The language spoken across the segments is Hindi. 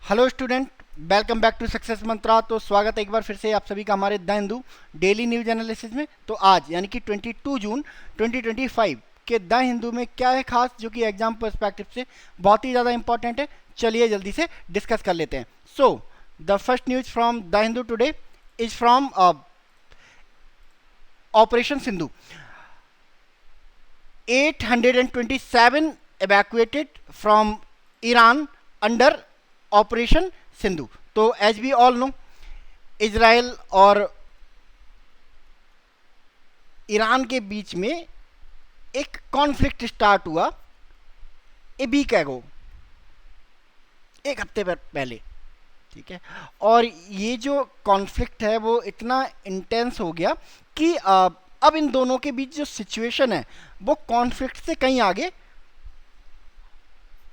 Hello student, welcome back to success mantra. तो स्वागत है एक बार फिर से आप सभी का हमारे the Hindu daily news analysis में। तो आज यानी कि 22 जून 2025 के द हिंदू में क्या है खास जो कि एग्जाम पर्सपेक्टिव से बहुत ही ज़्यादा इंपॉर्टेंट है। चलिए जल्दी से डिस्कस कर लेते हैं। So the first news from the Hindu today is from operation Sindhu. 827 evacuated from Iran under operation Sindhu. तो as we all know, Israel और ईरान के बीच में एक कॉन्फ्लिक्ट स्टार्ट हुआ ए वीक एगो, एक हफ्ते पहले। ठीक है। और ये जो कॉन्फ्लिक्ट है वो इतना इंटेंस हो गया कि अब इन दोनों के बीच जो सिचुएशन है वो कॉन्फ्लिक्ट से कहीं आगे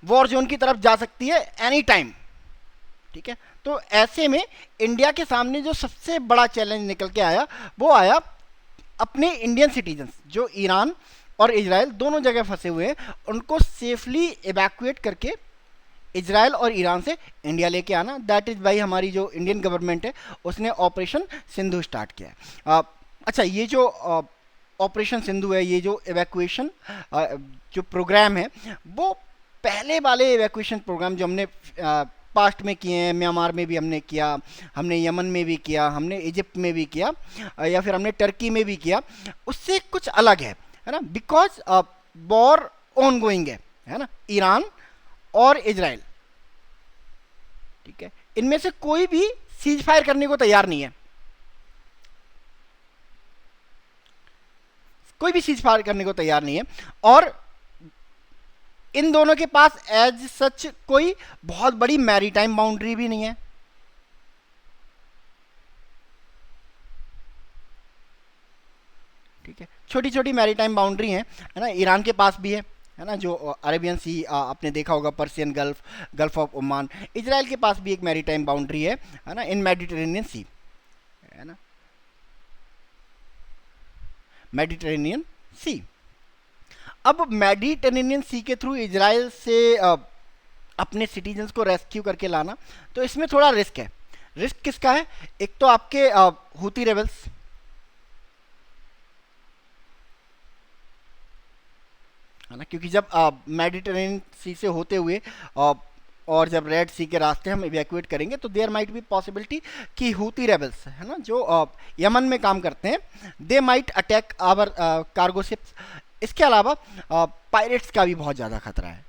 वॉर जोन की तरफ जा सकती है एनी टाइम। ठीक है। तो ऐसे में इंडिया के सामने जो सबसे बड़ा चैलेंज निकल के आया वो आया अपने इंडियन सिटीजन्स जो ईरान और इजराइल दोनों जगह फंसे हुए हैं उनको सेफली इवैक्यूएट करके इजराइल और ईरान से इंडिया लेके आना। दैट इज भाई हमारी जो इंडियन गवर्नमेंट है उसने ऑपरेशन सिंधु स्टार्ट किया है। अच्छा, ये जो ऑपरेशन सिंधु है, ये जो इवैक्यूएशन जो प्रोग्राम है वो पहले वाले इवैक्यूएशन प्रोग्राम जो हमने पास्ट में किए हैं, म्यांमार में भी हमने किया, हमने यमन में भी किया, हमने इजिप्ट में भी किया, या फिर हमने टर्की में भी किया, उससे कुछ अलग है ना। बिकॉज वॉर ऑन गोइंग है ना, ईरान और इजराइल। ठीक है। इनमें से कोई भी सीज फायर करने को तैयार नहीं है, कोई भी सीज फायर करने को तैयार नहीं है। और इन दोनों के पास एज सच कोई बहुत बड़ी मैरीटाइम बाउंड्री भी नहीं है। ठीक है, छोटी छोटी मैरीटाइम बाउंड्री है ना। ईरान के पास भी है ना, जो अरेबियन सी आपने देखा होगा, Persian gulf, gulf of Oman. Israel के पास भी एक मैरीटाइम बाउंड्री है ना, इन मेडिटेरेनियन सी, है ना, मेडिटेरेनियन सी। अब मेडिटेरेनियन सी के थ्रू इजराइल से अपने सिटीजन्स को रेस्क्यू करके लाना, तो इसमें थोड़ा रिस्क है। रिस्क किसका है? एक तो आपके हुती रेबल्स, है ना, क्योंकि जब मेडिटेरेनियन सी से होते हुए और जब रेड सी के रास्ते हम इवैक्यूएट करेंगे तो देयर माइट बी पॉसिबिलिटी कि हुती रेबल्स, है ना, जो यमन में काम करते हैं, they might attack our cargo ships. इसके अलावा पायरेट्स का भी बहुत ज़्यादा खतरा है,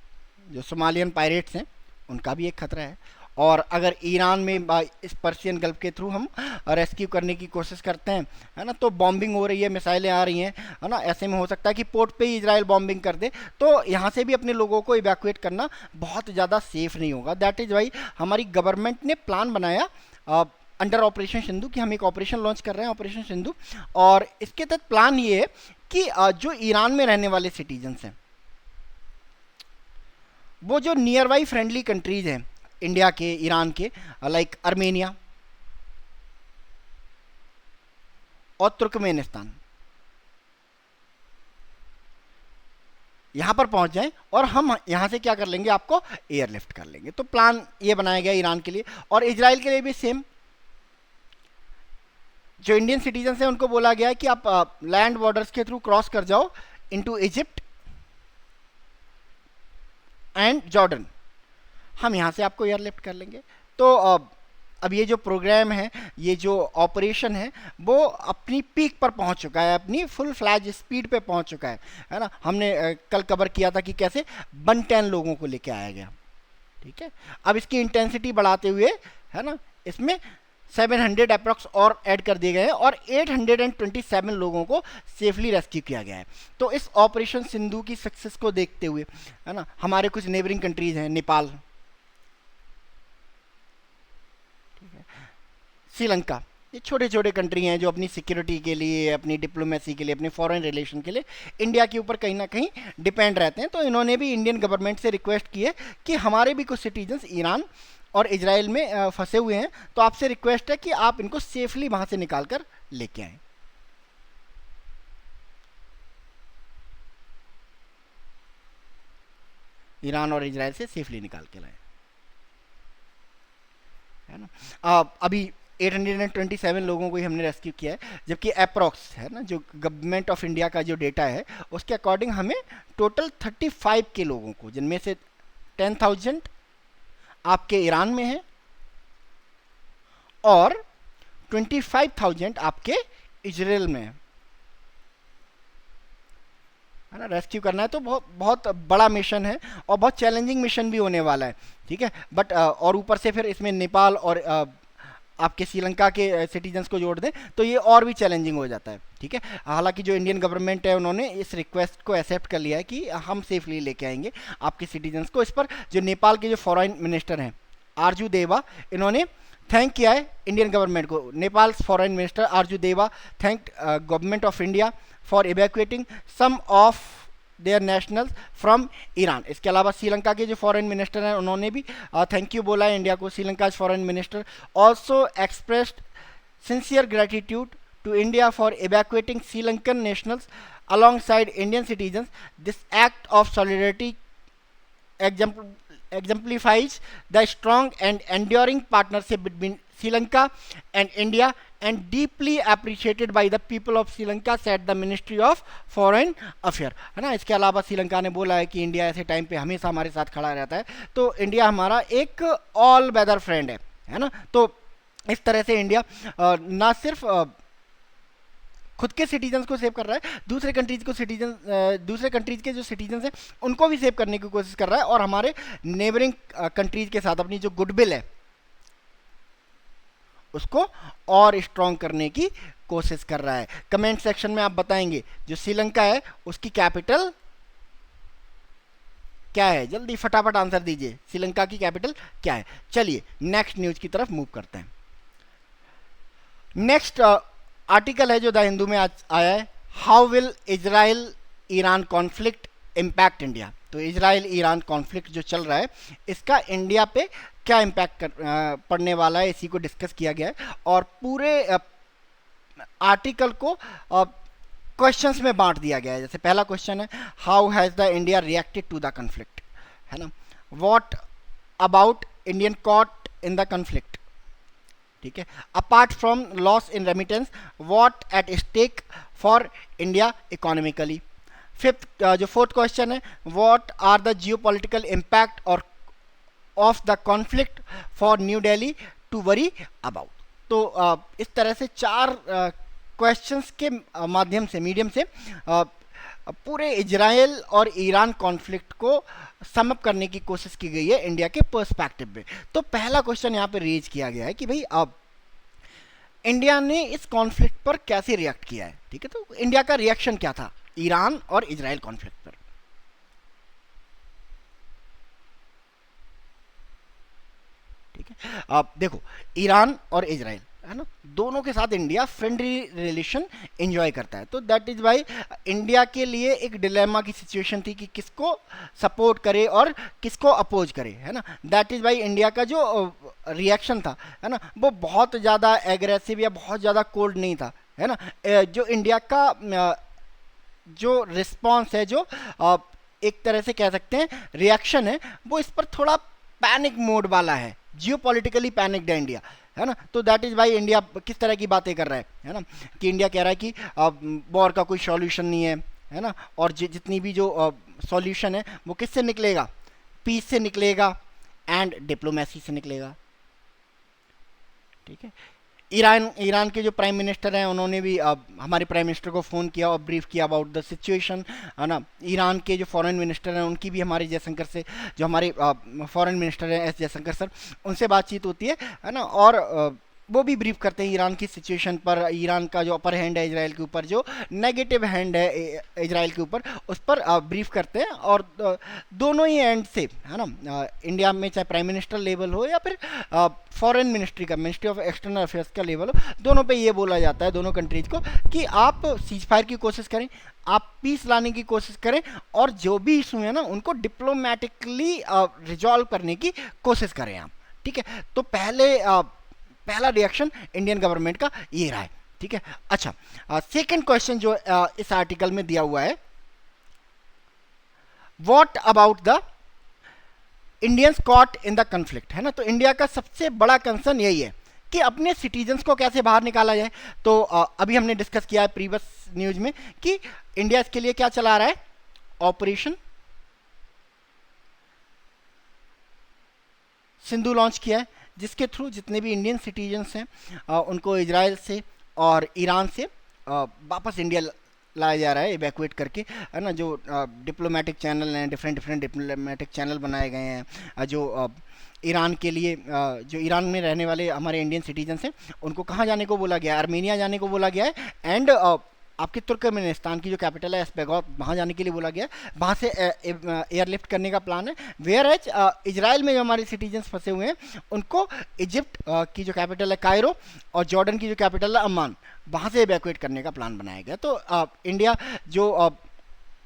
जो सोमालियन पायरेट्स हैं उनका भी एक खतरा है। और अगर ईरान में इस पर्शियन गल्फ के थ्रू हम रेस्क्यू करने की कोशिश करते हैं, है ना, तो बॉम्बिंग हो रही है, मिसाइलें आ रही हैं, है ना, ऐसे में हो सकता है कि पोर्ट पे ही इजराइल बॉम्बिंग कर दे, तो यहाँ से भी अपने लोगों को इवैक्यूएट करना बहुत ज़्यादा सेफ नहीं होगा। दैट इज़ वाई हमारी गवर्नमेंट ने प्लान बनाया अंडर ऑपरेशन सिंधु कि हम एक ऑपरेशन लॉन्च कर रहे हैं, ऑपरेशन सिंधु। और इसके तहत प्लान ये है कि जो ईरान में रहने वाले सिटीजन्स हैं वो जो नियर बाई फ्रेंडली कंट्रीज हैं इंडिया के, ईरान के, लाइक अर्मेनिया और तुर्कमेनिस्तान, यहां पर पहुंच जाएं और हम यहां से क्या कर लेंगे, आपको एयरलिफ्ट कर लेंगे। तो प्लान ये बनाया गया ईरान के लिए। और इजराइल के लिए भी सेम, जो इंडियन सिटीजन हैं उनको बोला गया है कि आप लैंड बॉर्डर्स के थ्रू क्रॉस कर जाओ इनटू इजिप्ट एंड जॉर्डन, हम यहाँ से आपको एयरलिफ्ट कर लेंगे। तो अब ये जो प्रोग्राम है, ये जो ऑपरेशन है, वो अपनी पीक पर पहुंच चुका है, अपनी फुल फ्लैज स्पीड पे पहुंच चुका है ना। हमने कल कवर किया था कि कैसे 110 लोगों को लेके आया गया। ठीक है। अब इसकी इंटेंसिटी बढ़ाते हुए, है ना, इसमें 700 अप्रॉक्स और ऐड कर दिए गए हैं और 827 लोगों को सेफली रेस्क्यू किया गया है। तो इस ऑपरेशन सिंधु की सक्सेस को देखते हुए, है ना, हमारे कुछ नेबरिंग कंट्रीज हैं, नेपाल, श्रीलंका, ये छोटे छोटे कंट्री हैं जो अपनी सिक्योरिटी के लिए, अपनी डिप्लोमेसी के लिए, अपने फॉरेन रिलेशन के लिए इंडिया के ऊपर कहीं ना कहीं डिपेंड रहते हैं। तो इन्होंने भी इंडियन गवर्नमेंट से रिक्वेस्ट की है कि हमारे भी कुछ सिटीजन्स ईरान और इजराइल में फंसे हुए हैं, तो आपसे रिक्वेस्ट है कि आप इनको सेफली वहां से निकाल कर लेके आएँ। ईरान और इजराइल से सेफली निकाल के लाएं। ना। अभी 827 लोगों को ही हमने रेस्क्यू किया है, जबकि अप्रॉक्स है ना जो गवर्नमेंट ऑफ इंडिया का जो डेटा है उसके अकॉर्डिंग हमें टोटल 35 के लोगों को, जिनमें से 10,000 आपके ईरान में है और 25,000 आपके इजराइल में है ना, रेस्क्यू करना है। तो बहुत बहुत बड़ा मिशन है और बहुत चैलेंजिंग मिशन भी होने वाला है, ठीक है। बट और ऊपर से फिर इसमें नेपाल और आपके श्रीलंका के सिटीजन्स को जोड़ दें तो ये और भी चैलेंजिंग हो जाता है, ठीक है। हालांकि जो इंडियन गवर्नमेंट है उन्होंने इस रिक्वेस्ट को एक्सेप्ट कर लिया है कि हम सेफली लेके आएंगे आपके सिटीजन्स को। इस पर जो नेपाल के जो फॉरेन मिनिस्टर हैं आरजू देवा, इन्होंने थैंक किया है इंडियन गवर्नमेंट को। Nepal foreign minister Arzu Deuba thank government of India for evacuating some of their nationals from Iran. इसके अलावा श्रीलंका के जो फॉरेन मिनिस्टर हैं उन्होंने भी थैंक यू बोला है इंडिया को। Sri Lanka foreign minister also expressed sincere gratitude to India for evacuating Sri Lankan nationals alongside Indian citizens. This act of solidarity exemplifies the strong and enduring partnership between Sri Lanka and India and deeply appreciated by the people of Sri Lanka, said the Ministry of Foreign Affairs, है ना। इसके अलावा श्रीलंका ने बोला है कि इंडिया ऐसे टाइम पे हमेशा हमारे साथ खड़ा रहता है, तो इंडिया हमारा एक ऑल वेदर फ्रेंड है ना। तो इस तरह से इंडिया ना सिर्फ खुद के सिटीजन्स को सेव कर रहा है, दूसरे कंट्रीज के जो सिटीजन्स हैं उनको भी सेव करने की कोशिश कर रहा है और हमारे नेबरिंग कंट्रीज के साथ अपनी जो गुडविल है उसको और स्ट्रॉन्ग करने की कोशिश कर रहा है। कमेंट सेक्शन में आप बताएंगे जो श्रीलंका है उसकी कैपिटल क्या है, जल्दी फटाफट आंसर दीजिए, श्रीलंका की कैपिटल क्या है। चलिए नेक्स्ट न्यूज की तरफ मूव करते हैं। नेक्स्ट आर्टिकल है जो द हिंदू में आज आया है, how will Israel Iran conflict impact India. तो इजराइल ईरान कॉन्फ्लिक्ट जो चल रहा है इसका इंडिया पे क्या इम्पैक्ट पड़ने वाला है, इसी को डिस्कस किया गया है और पूरे आर्टिकल को क्वेश्चंस में बांट दिया गया है। जैसे पहला क्वेश्चन है, how has the India reacted to the conflict, है ना। What about Indian caught in the conflict, ठीक है। Apart from loss in remittance, what at stake for India economically. जो फोर्थ क्वेश्चन है, what are the geopolitical impact और of the conflict for New Delhi to worry about. तो इस तरह से चार क्वेश्चंस के माध्यम से मीडियम से पूरे इजराइल और ईरान कॉन्फ्लिक्ट को समअप करने की कोशिश की गई है इंडिया के पर्सपेक्टिव में। तो पहला क्वेश्चन यहाँ पे रेज किया गया है कि भाई अब इंडिया ने इस कॉन्फ्लिक्ट पर कैसे रिएक्ट किया है, ठीक है। तो इंडिया का रिएक्शन क्या था ईरान और इजराइल कॉन्फ्लिक्ट पर। ठीक है, अब देखो ईरान और इजराइल है ना, दोनों के साथ इंडिया फ्रेंडली रिलेशन एंजॉय करता है। तो दैट इज वाई इंडिया के लिए एक डिलेमा की सिचुएशन थी कि किसको सपोर्ट करे और किसको अपोज करे, है ना। दैट इज वाई इंडिया का जो रिएक्शन था, है ना, वो बहुत ज़्यादा एग्रेसिव या बहुत ज़्यादा कोल्ड नहीं था, है ना। जो इंडिया का जो रिस्पॉन्स है, जो एक तरह से कह सकते हैं रिएक्शन है, वो इस पर थोड़ा पैनिक मोड वाला है, जियोपॉलिटिकली पैनिक्ड है इंडिया, है ना। तो दैट इज वाई इंडिया किस तरह की बातें कर रहा है ना, कि इंडिया कह रहा है कि वॉर का कोई सॉल्यूशन नहीं है ना, और जितनी भी जो सॉल्यूशन है वो किससे निकलेगा, पीस से निकलेगा एंड डिप्लोमेसी से निकलेगा, ठीक है। ईरान के जो प्राइम मिनिस्टर हैं उन्होंने भी हमारे प्राइम मिनिस्टर को फ़ोन किया और ब्रीफ किया अबाउट द सिचुएशन, है ना। ईरान के जो फॉरेन मिनिस्टर हैं उनकी भी हमारे जयशंकर से, जो हमारे फॉरेन मिनिस्टर हैं एस जयशंकर सर, उनसे बातचीत होती है ना, और वो भी ब्रीफ करते हैं ईरान की सिचुएशन पर, ईरान का जो अपर हैंड है इजराइल के ऊपर, जो नेगेटिव हैंड है इजराइल के ऊपर, उस पर ब्रीफ करते हैं। और दोनों ही एंड से, है ना, इंडिया में चाहे प्राइम मिनिस्टर लेवल हो या फिर फॉरेन मिनिस्ट्री का, मिनिस्ट्री ऑफ एक्सटर्नल अफेयर्स का लेवल हो, दोनों पे ये बोला जाता है दोनों कंट्रीज को कि आप सीज फायर की कोशिश करें, आप पीस लाने की कोशिश करें और जो भी इशू है ना उनको डिप्लोमेटिकली रिजॉल्व करने की कोशिश करें आप, ठीक है। तो पहला रिएक्शन इंडियन गवर्नमेंट का ये रहा है, ठीक है। अच्छा, सेकंड क्वेश्चन जो इस आर्टिकल में दिया हुआ है, what about the Indians cot in the conflict, है ना। तो इंडिया का सबसे बड़ा कंसर्न यही है कि अपने सिटीजन्स को कैसे बाहर निकाला जाए। तो अभी हमने डिस्कस किया है प्रीवियस न्यूज में कि इंडिया इसके लिए क्या चला रहा है, ऑपरेशन सिंधु लॉन्च किया है, जिसके थ्रू जितने भी इंडियन सिटीजन्स हैं उनको इजराइल से और ईरान से वापस इंडिया लाया जा रहा है इवैक्यूएट करके, है ना। जो डिप्लोमेटिक चैनल हैं, डिफरेंट डिफरेंट डिप्लोमेटिक चैनल बनाए गए हैं, जो ईरान के लिए जो ईरान में रहने वाले हमारे इंडियन सिटीजन्स हैं उनको कहाँ जाने को बोला गया है, आर्मेनिया जाने को बोला गया है, एंड आपके तुर्कमेनिस्तान की जो कैपिटल है एस्पेगॉट, वहाँ जाने के लिए बोला गया है। वहाँ से एयरलिफ्ट करने का प्लान है। वेयर एज इजराइल में जो हमारे सिटीजन्स फंसे हुए हैं उनको इजिप्ट की जो कैपिटल है कायरो और जॉर्डन की जो कैपिटल है अम्मान, वहाँ से इवैक्यूएट करने का प्लान बनाया गया। तो इंडिया जो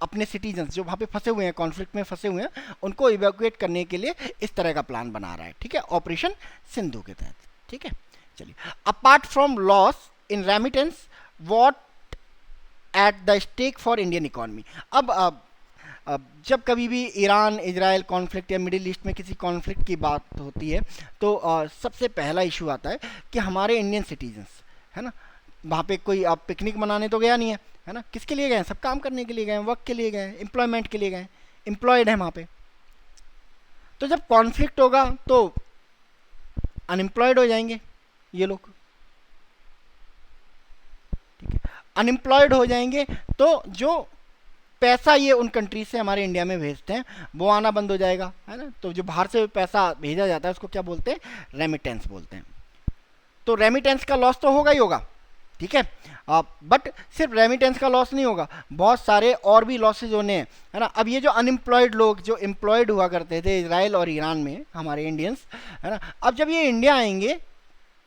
अपने सिटीजन्स जो वहाँ पे फंसे हुए हैं, कॉन्फ्लिक्ट में फंसे हुए हैं, उनको इवैक्यूएट करने के लिए इस तरह का प्लान बना रहा है, ठीक है, ऑपरेशन सिंधु के तहत, ठीक है। चलिए, apart from loss in remittance what at the stake for Indian economy. अब जब कभी भी ईरान इजराइल कॉन्फ्लिक्ट या मिडिल ईस्ट में किसी कॉन्फ्लिक्ट की बात होती है तो सबसे पहला इशू आता है कि हमारे इंडियन सिटीजन्स, है ना, वहाँ पे कोई आप पिकनिक मनाने तो गया नहीं है ना, किसके लिए गए हैं, सब काम करने के लिए गए हैं, वर्क के लिए गए हैं, एम्प्लॉयमेंट के लिए गए हैं, एम्प्लॉयड है वहाँ पे। तो जब कॉन्फ्लिक्ट होगा तो अनएम्प्लॉयड हो जाएंगे ये लोग, ठीक है। अनएम्प्लॉयड हो जाएंगे तो जो पैसा ये उन कंट्री से हमारे इंडिया में भेजते हैं वो आना बंद हो जाएगा, है ना। तो जो बाहर से पैसा भेजा जाता है उसको क्या बोलते हैं, रेमिटेंस बोलते हैं। तो रेमिटेंस का लॉस तो होगा ही होगा, ठीक है। बट सिर्फ रेमिटेंस का लॉस नहीं होगा, बहुत सारे और भी लॉसेज होने हैं, है ना। अब ये जो अनएम्प्लॉयड लोग जो एम्प्लॉयड हुआ करते थे इजराइल और ईरान में, हमारे इंडियंस, है ना, अब जब ये इंडिया आएंगे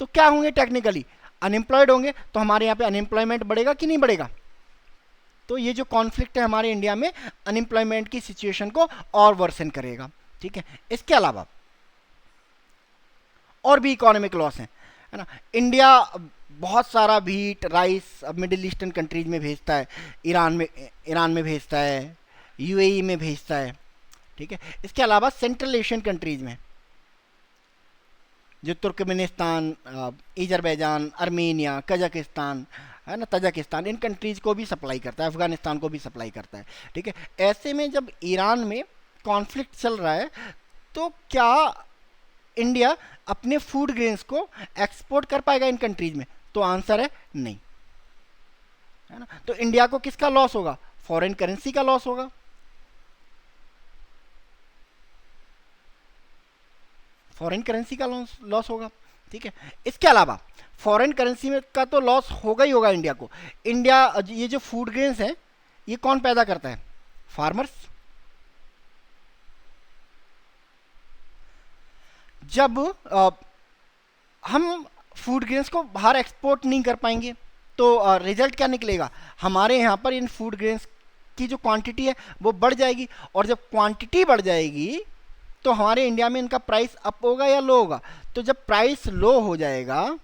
तो क्या होंगे, टेक्निकली अनएम्प्लॉयड होंगे। तो हमारे यहाँ पे अनएम्प्लॉयमेंट बढ़ेगा कि नहीं बढ़ेगा। तो ये जो कॉन्फ्लिक्ट है हमारे इंडिया में अनएम्प्लॉयमेंट की सिचुएशन को और वर्सन करेगा, ठीक है। इसके अलावा और भी इकोनॉमिक लॉस हैं, है ना। इंडिया बहुत सारा व्हीट राइस अब मिडिल ईस्टर्न कंट्रीज में भेजता है, ईरान में भेजता है, यूएई में भेजता है, ठीक है। इसके अलावा सेंट्रल एशियन कंट्रीज में जो तुर्कमेनिस्तान, अजरबैजान, आर्मेनिया, कजाकिस्तान, है ना, तजाकिस्तान, इन कंट्रीज़ को भी सप्लाई करता है, अफगानिस्तान को भी सप्लाई करता है, ठीक है। ऐसे में जब ईरान में कॉन्फ्लिक्ट चल रहा है तो क्या इंडिया अपने फूड ग्रेन्स को एक्सपोर्ट कर पाएगा इन कंट्रीज में, तो आंसर है नहीं, है ना। तो इंडिया को किसका लॉस होगा, फॉरेन करेंसी का लॉस होगा, फॉरेन करेंसी का लॉस होगा, ठीक है। इसके अलावा फॉरेन करेंसी में का तो लॉस होगा ही होगा इंडिया को। इंडिया ये जो फूड ग्रेन्स हैं ये कौन पैदा करता है, फार्मर्स। जब हम फूड ग्रेन्स को बाहर एक्सपोर्ट नहीं कर पाएंगे तो रिजल्ट क्या निकलेगा, हमारे यहाँ पर इन फूड ग्रेन्स की जो क्वांटिटी है वो बढ़ जाएगी, और जब क्वांटिटी बढ़ जाएगी तो हमारे इंडिया में इनका प्राइस अप होगा या लो होगा। तो जब प्राइस लो हो जाएगा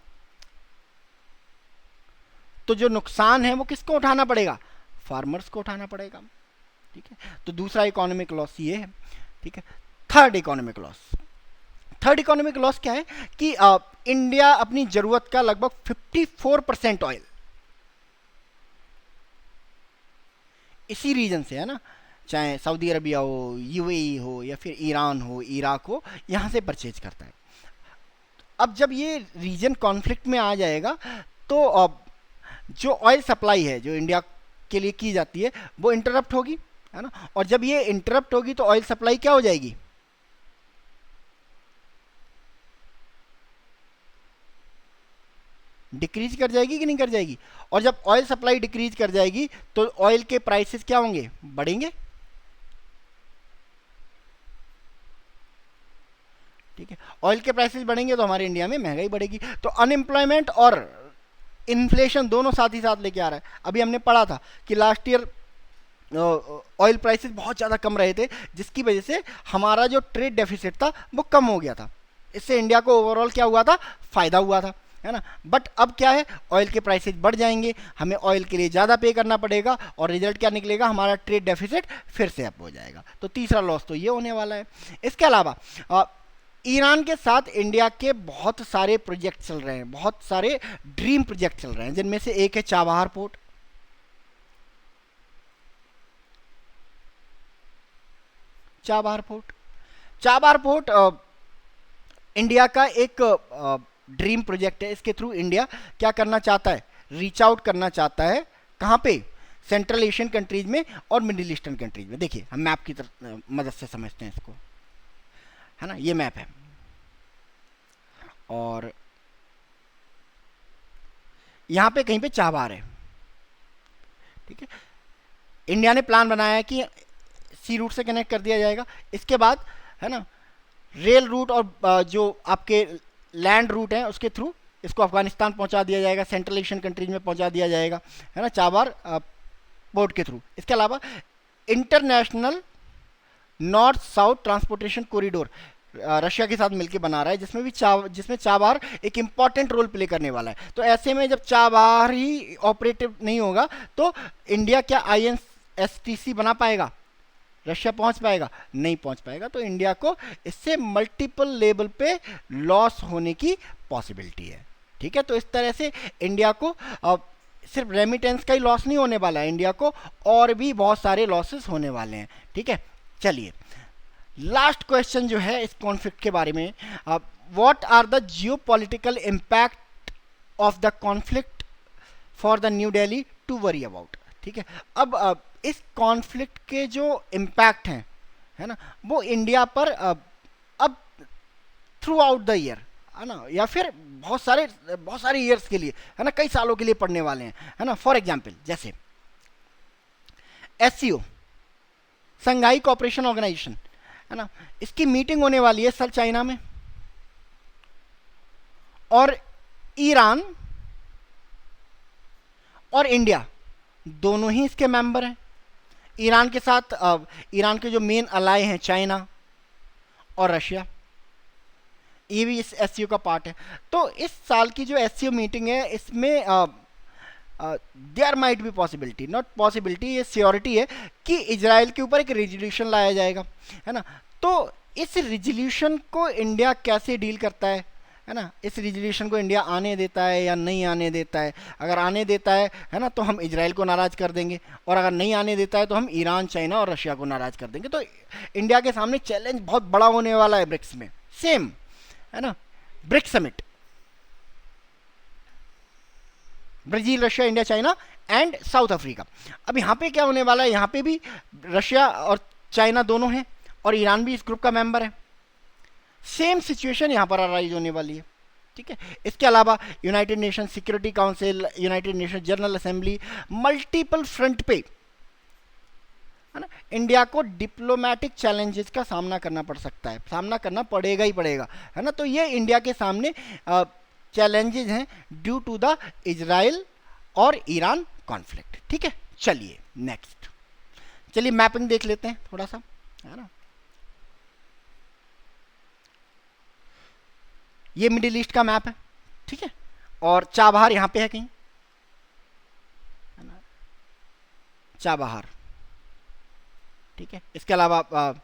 तो जो नुकसान है वो किसको उठाना पड़ेगा, फार्मर्स को उठाना पड़ेगा, ठीक है। तो दूसरा इकोनॉमिक लॉस ये है, ठीक है। थर्ड इकोनॉमिक लॉस क्या है कि इंडिया अपनी जरूरत का लगभग 54% ऑयल इसी रीजन से, है ना, चाहे सऊदी अरबिया हो, यूएई हो या फिर ईरान हो, इराक हो, यहाँ से परचेज करता है। अब जब ये रीजन कॉन्फ्लिक्ट में आ जाएगा तो जो ऑयल सप्लाई है जो इंडिया के लिए की जाती है वो इंटरप्ट होगी, है ना। और जब ये इंटरप्ट होगी तो ऑयल सप्लाई क्या हो जाएगी, डिक्रीज कर जाएगी कि नहीं कर जाएगी। और जब ऑयल सप्लाई डिक्रीज कर जाएगी तो ऑयल के प्राइसेस क्या होंगे, बढ़ेंगे, ठीक है। ऑयल के प्राइसेस बढ़ेंगे तो हमारे इंडिया में महंगाई बढ़ेगी। तो अनएम्प्लॉयमेंट और इन्फ्लेशन दोनों साथ ही साथ लेके आ रहा है। अभी हमने पढ़ा था कि लास्ट ईयर ऑयल प्राइसेस बहुत ज़्यादा कम रहे थे, जिसकी वजह से हमारा जो ट्रेड डेफिसिट था वो कम हो गया था। इससे इंडिया को ओवरऑल क्या हुआ था, फ़ायदा हुआ था, है ना। बट अब क्या है, ऑयल के प्राइसेस बढ़ जाएंगे, हमें ऑयल के लिए ज़्यादा पे करना पड़ेगा और रिजल्ट क्या निकलेगा, हमारा ट्रेड डेफिसिट फिर से अप हो जाएगा। तो तीसरा लॉस तो ये होने वाला है। इसके अलावा ईरान के साथ इंडिया के बहुत सारे प्रोजेक्ट चल रहे हैं, बहुत सारे ड्रीम प्रोजेक्ट चल रहे हैं, जिनमें से एक है Chabahar port. Chabahar port India का एक ड्रीम प्रोजेक्ट है। इसके थ्रू इंडिया क्या करना चाहता है, रीच आउट करना चाहता है, कहाँ पे, सेंट्रल एशियन कंट्रीज में और मिडिल ईस्टर्न कंट्रीज में। देखिए हम मैप की मदद से समझते हैं इसको, है ना। ये मैप है और यहाँ पे कहीं पे चाबहार है, ठीक है। इंडिया ने प्लान बनाया है कि सी रूट से कनेक्ट कर दिया जाएगा, इसके बाद है ना रेल रूट और जो आपके लैंड रूट है उसके थ्रू इसको अफगानिस्तान पहुंचा दिया जाएगा, सेंट्रल एशियन कंट्रीज में पहुंचा दिया जाएगा, है ना, चाबहार पोर्ट के थ्रू। इसके अलावा international north south transportation corridor Russia के साथ मिलकर बना रहा है, जिसमें चाबहार एक इंपॉर्टेंट रोल प्ले करने वाला है। तो ऐसे में जब चाबहार ही ऑपरेटिव नहीं होगा तो इंडिया क्या INSTC बना पाएगा, रशिया पहुंच पाएगा, नहीं पहुंच पाएगा। तो इंडिया को इससे मल्टीपल लेवल पे लॉस होने की पॉसिबिलिटी है, ठीक है। तो इस तरह से इंडिया को सिर्फ रेमिटेंस का ही लॉस नहीं होने वाला है, इंडिया को और भी बहुत सारे लॉसेस होने वाले हैं, ठीक है। चलिए लास्ट क्वेश्चन जो है इस कॉन्फ्लिक्ट के बारे में, what are the geopolitical impact of the conflict for the New Delhi to worry about, ठीक है। अब इस कॉन्फ्लिक्ट के जो इम्पैक्ट हैं, है ना, वो इंडिया पर अब थ्रू आउट द ईयर, है ना, या फिर बहुत सारे ईयर्स के लिए, है ना, कई सालों के लिए पड़ने वाले हैं, है ना। फॉर एग्जाम्पल जैसे SCO, संघाई कोऑपरेशन ऑर्गेनाइजेशन, है ना, इसकी मीटिंग होने वाली है सर चाइना में, और ईरान और इंडिया दोनों ही इसके मेंबर हैं। ईरान के साथ ईरान के जो मेन अलाय हैं चाइना और रशिया, ये भी इस SCO का पार्ट है। तो इस साल की जो SCO मीटिंग है इसमें there might be possibility, not possibility, ये श्योरिटी है कि इजराइल के ऊपर एक रेजोल्यूशन लाया जाएगा, है ना। तो इस रेजोल्यूशन को इंडिया कैसे डील करता है ना, इस रेजोल्यूशन को इंडिया आने देता है या नहीं आने देता है। अगर आने देता है ना, तो हम इजराइल को नाराज़ कर देंगे, और अगर नहीं आने देता है तो हम ईरान, चाइना और रशिया को नाराज़ कर देंगे। तो इंडिया के सामने चैलेंज बहुत बड़ा होने वाला है ब्रिक्स में, सेम, है ना, BRICS summit, Brazil, Russia, India, China and South Africa. अब यहाँ पे क्या होने वाला है, यहाँ पे भी रशिया और चाइना दोनों हैं और ईरान भी इस ग्रुप का मेंबर है। सेम सिचुएशन यहाँ पर अराइज होने वाली है, ठीक है। इसके अलावा United nation security council, United nation general assembly, multiple front पे, है ना, इंडिया को डिप्लोमेटिक चैलेंजेस का सामना करना पड़ सकता है, सामना करना पड़ेगा ही पड़ेगा, है ना। तो ये इंडिया के सामने चैलेंजेस हैं ड्यू टू द इजराइल और ईरान कॉन्फ्लिक्ट, ठीक है। चलिए नेक्स्ट, चलिए मैपिंग देख लेते हैं थोड़ा सा, है ना। ये मिडिल ईस्ट का मैप है, ठीक है, और चाबहार यहाँ पे है कहीं, है ना, चाबहार, ठीक है। इसके अलावा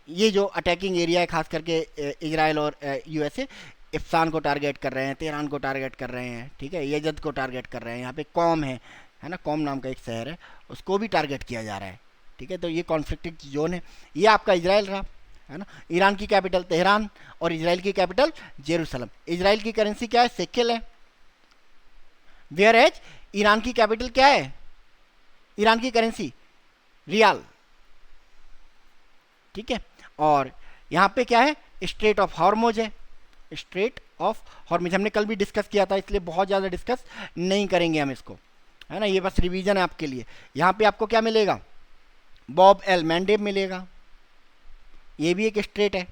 ये जो अटैकिंग एरिया है खास करके इजराइल और USA इफ्सान को टारगेट कर रहे हैं, तेहरान को टारगेट कर रहे हैं, ठीक है, यजद को टारगेट कर रहे हैं। यहाँ पे कॉम है ना, कॉम नाम का एक शहर है, उसको भी टारगेट किया जा रहा है, ठीक है। तो ये कॉन्फ्लिक्टिव जोन है। ये आपका इजराइल रहा, है ना। ईरान की कैपिटल तेहरान और इजराइल की कैपिटल जेरूसलम। इजराइल की करेंसी क्या है, शेकेल है, वेयर एज ईरान की कैपिटल क्या है, ईरान की करेंसी रियाल, ठीक है। और यहाँ पे क्या है, स्ट्रेट ऑफ हॉर्मुज है, स्ट्रेट ऑफ हॉर्मुज हमने कल भी डिस्कस किया था, इसलिए बहुत ज़्यादा डिस्कस नहीं करेंगे हम इसको, है ना। ये बस रिवीजन है आपके लिए। यहाँ पे आपको क्या मिलेगा, बॉब एल मैंडेब मिलेगा, ये भी एक स्ट्रेट है,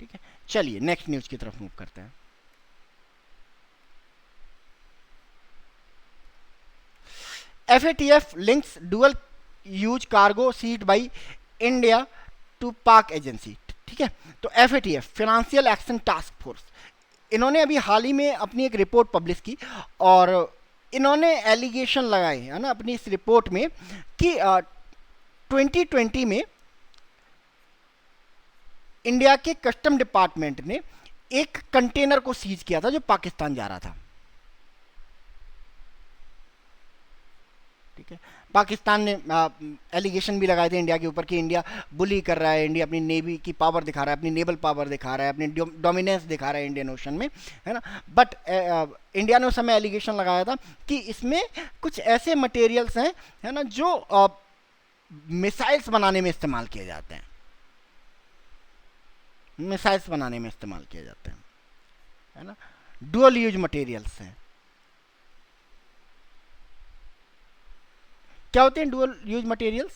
ठीक है। चलिए नेक्स्ट न्यूज की तरफ मूव करते हैं। FATF links dual use cargo seized by India to Pak agency, ठीक है। तो FATF, financial action task force, इन्होंने अभी हाल ही में अपनी एक रिपोर्ट पब्लिश की और इन्होंने एलिगेशन लगाए है ना अपनी इस रिपोर्ट में कि 2020 में इंडिया के कस्टम डिपार्टमेंट ने एक कंटेनर को सीज किया था जो पाकिस्तान जा रहा था। ठीक है, पाकिस्तान ने एलिगेशन भी लगाए थे इंडिया के ऊपर कि इंडिया बुली कर रहा है, इंडिया अपनी नेवी की पावर दिखा रहा है, अपनी नेवल पावर दिखा रहा है, अपनी डोमिनेंस दिखा रहा है इंडियन ओशन में, है ना। बट इंडिया ने उस समय एलिगेशन लगाया था कि इसमें कुछ ऐसे मटेरियल्स हैं, है ना, जो मिसाइल्स बनाने में इस्तेमाल किए जाते हैं, मिसाइल्स बनाने में इस्तेमाल किए जाते हैं, है ना, डुअल यूज मटेरियल्स हैं। क्या होते हैं dual use materials?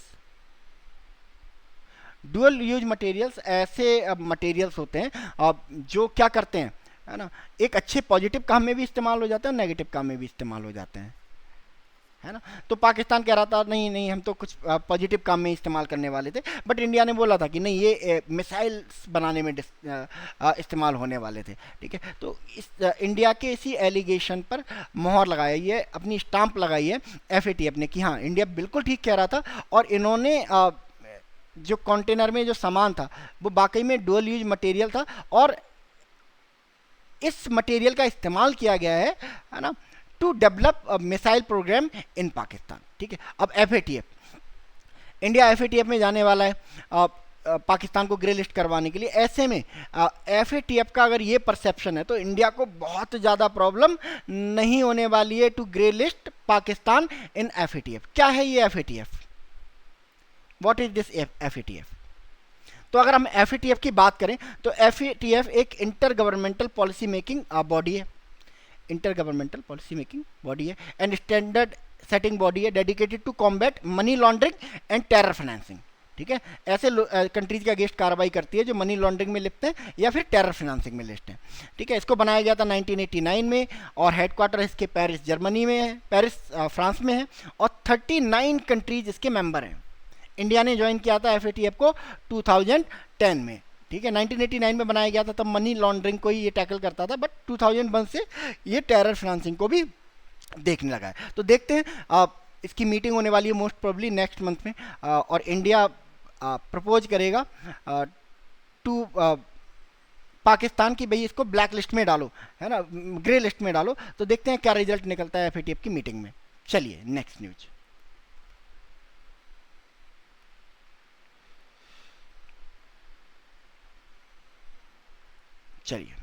Dual use materials ऐसे मटेरियल्स होते हैं जो क्या करते हैं, है ना, एक अच्छे पॉजिटिव काम में भी इस्तेमाल हो जाते हैं और नेगेटिव काम में भी इस्तेमाल हो जाते हैं, है ना। तो पाकिस्तान कह रहा था नहीं नहीं हम तो कुछ पॉजिटिव काम में इस्तेमाल करने वाले थे, बट इंडिया ने बोला था कि नहीं ये मिसाइल्स बनाने में इस्तेमाल होने वाले थे। ठीक है, तो इस इंडिया के इसी एलिगेशन पर मोहर लगाई है, अपनी स्टाम्प लगाई है FATF ने कि हाँ इंडिया बिल्कुल ठीक कह रहा था और इन्होंने जो कंटेनर में जो सामान था वो वाकई में डुअल यूज मटेरियल था और इस मटेरियल का इस्तेमाल किया गया है ना, टू डेवलप मिसाइल प्रोग्राम इन पाकिस्तान। ठीक है, अब FATF, इंडिया FATF में जाने वाला है पाकिस्तान को ग्रे लिस्ट करवाने के लिए। ऐसे में FATF का अगर ये परसेप्शन है तो इंडिया को बहुत ज़्यादा प्रॉब्लम नहीं होने वाली है to grey list Pakistan in FATF। क्या है ये FATF? What is this FATF? तो अगर हम FATF की बात करें तो FATF एक inter governmental policy making body है, inter governmental policy making body है एंड स्टैंडर्ड सेटिंग बॉडी है dedicated to combat money laundering and terror financing. ठीक है, ऐसे कंट्रीज के अगेंस्ट कार्रवाई करती है जो मनी लॉन्ड्रिंग में लिप्त हैं या फिर टेरर फाइनेंसिंग में लिस्ट हैं। ठीक है, इसको बनाया गया था 1989 में और हेडक्वार्टर इसके पेरिस जर्मनी में है, पेरिस फ्रांस में है और 39 कंट्रीज इसके मेंबर हैं। इंडिया ने ज्वाइन किया था FATF को 2010 में। ठीक है, 1989 में बनाया गया था, तब मनी लॉन्ड्रिंग को ही ये टैकल करता था, बट 2001 से ये टेरर फाइनेंसिंग को भी देखने लगा है। तो देखते हैं इसकी मीटिंग होने वाली है मोस्ट प्रोबेबली नेक्स्ट मंथ में और इंडिया प्रपोज करेगा टू पाकिस्तान की भाई इसको ब्लैक लिस्ट में डालो, है ना, ग्रे लिस्ट में डालो। तो देखते हैं क्या रिजल्ट निकलता है FATF की मीटिंग में। चलिए नेक्स्ट न्यूज। चलिए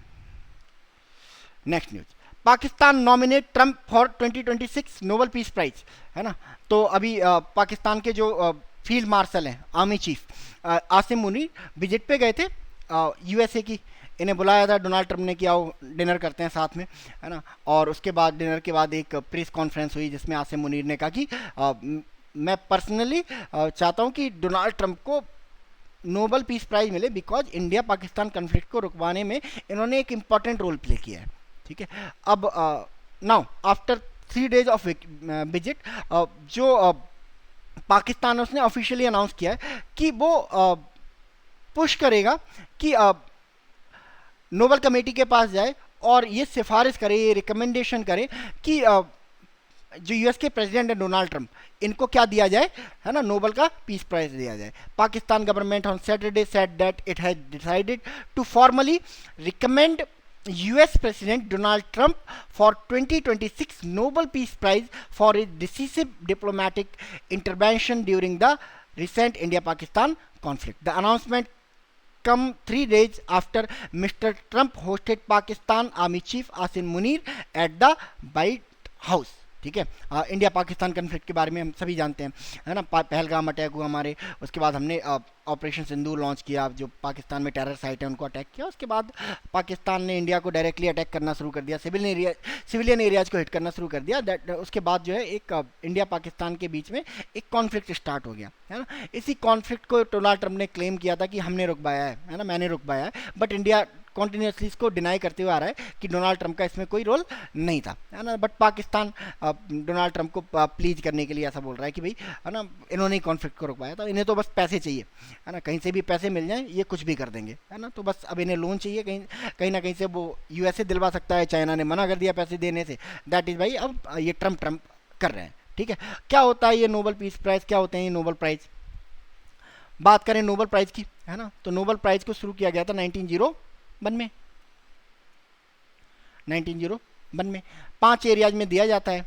next news, Pakistan nominate Trump for 2026 Nobel peace prize, है ना। तो अभी पाकिस्तान के जो फील्ड मार्शल हैं, army chief Asim Munir visit पे गए थे USA की, इन्हें बुलाया था डोनाल्ड ट्रंप ने कि आओ डिनर करते हैं साथ में, है ना। और उसके बाद डिनर के बाद एक प्रेस कॉन्फ्रेंस हुई जिसमें आसिम मुनीर ने कहा कि मैं पर्सनली चाहता हूं कि डोनाल्ड ट्रंप को नोबेल पीस प्राइज मिले बिकॉज इंडिया पाकिस्तान कन्फ्लिक्ट को रुकवाने में इन्होंने एक इम्पॉर्टेंट रोल प्ले किया है। ठीक है, अब now after 3 days of visit जो पाकिस्तान उसने ऑफिशियली अनाउंस किया है कि वो पुश करेगा कि नोबेल कमेटी के पास जाए और ये सिफारिश करे, ये रिकमेंडेशन करे कि जो US के प्रेसिडेंट है डोनाल्ड ट्रंप, इनको क्या दिया जाए, है ना, नोबेल का पीस प्राइज दिया जाए। Pakistan government on Saturday said that it has decided to formally recommend US President Donald Trump for 2026 Nobel Peace Prize for his decisive diplomatic intervention during the recent India-Pakistan conflict. The announcement come 3 days after Mr. Trump hosted Pakistan Army Chief Asim Munir at the White House. ठीक है, इंडिया पाकिस्तान कन्फ्लिक्ट के बारे में हम सभी जानते हैं, है ना। पहलगाम अटैक हुआ हमारे, उसके बाद हमने ऑपरेशन सिंदूर लॉन्च किया, जो पाकिस्तान में टेरर साइट है उनको अटैक किया। उसके बाद पाकिस्तान ने इंडिया को डायरेक्टली अटैक करना शुरू कर दिया, सिविलियन एरियाज को हिट करना शुरू कर दिया। उसके बाद जो है एक इंडिया पाकिस्तान के बीच में एक कॉन्फ्लिक्ट स्टार्ट हो गया, है ना। इसी कॉन्फ्लिक्ट को डोनाल्ड ट्रंप ने क्लेम किया था कि हमने रुकवाया है ना, मैंने रुकवाया है, बट इंडिया कॉन्टिन्यूसली इसको डिनाई करते हुए आ रहा है कि डोनाल्ड ट्रंप का इसमें कोई रोल नहीं था, है ना। बट पाकिस्तान डोनाल्ड ट्रंप को प्लीज करने के लिए ऐसा बोल रहा है कि भाई, है ना, इन्होंने ही कॉन्फ्लिक्ट को रुकवाया था, इन्हें तो बस पैसे चाहिए, है ना, कहीं से भी पैसे मिल जाएं ये कुछ भी कर देंगे, है ना। तो बस अब इन्हें लोन चाहिए, कहीं कहीं ना कहीं से वो यूएसए दिलवा सकता है, चाइना ने मना कर दिया पैसे देने से, दैट इज़ भाई अब ये ट्रंप ट्रंप कर रहे हैं, ठीक है। क्या होता है ये नोबेल पीस प्राइज़, क्या होते हैं ये नोबेल प्राइज़? बात करें नोबेल प्राइज़ की, है ना, तो नोबेल प्राइज़ को शुरू किया गया था 1901 में, 1901 में 5 एरियाज में दिया जाता है,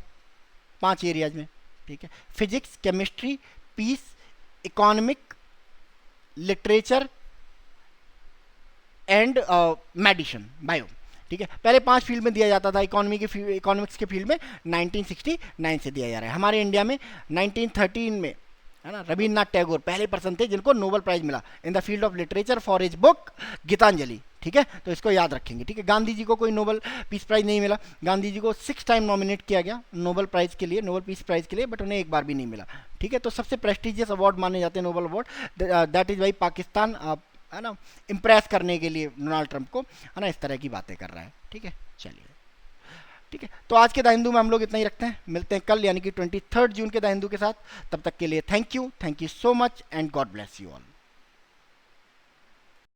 5 एरियाज में, ठीक है। Physics, chemistry, peace, economic, literature and medicine, bio, ठीक है। पहले 5 फील्ड में दिया जाता था, इकोनॉमिक्स के फील्ड में 1969 से दिया जा रहा है। हमारे इंडिया में 1913 में, है ना, रविन्द्रनाथ टैगोर पहले पर्सन थे जिनको नोबेल प्राइज मिला in the field of literature for his book Gitanjali, ठीक है। तो इसको याद रखेंगे, ठीक है। गांधी जी को कोई नोबेल पीस प्राइज नहीं मिला, गांधी जी को 6 टाइम नॉमिनेट किया गया नोबेल प्राइज के लिए, नोबेल पीस प्राइज के लिए, बट उन्हें एक बार भी नहीं मिला, ठीक है। तो सबसे प्रेस्टिजियस अवार्ड माने जाते हैं Nobel award, that is why Pakistan, है ना, इम्प्रेस करने के लिए डोनाल्ड ट्रंप को, है ना, इस तरह की बातें कर रहा है, ठीक है। चलिए, ठीक है, तो आज के द हिंदू में हम लोग इतना ही रखते हैं, मिलते हैं कल यानी कि 23 जून के द हिंदू के साथ। तब तक के लिए thank you so much and God bless you all.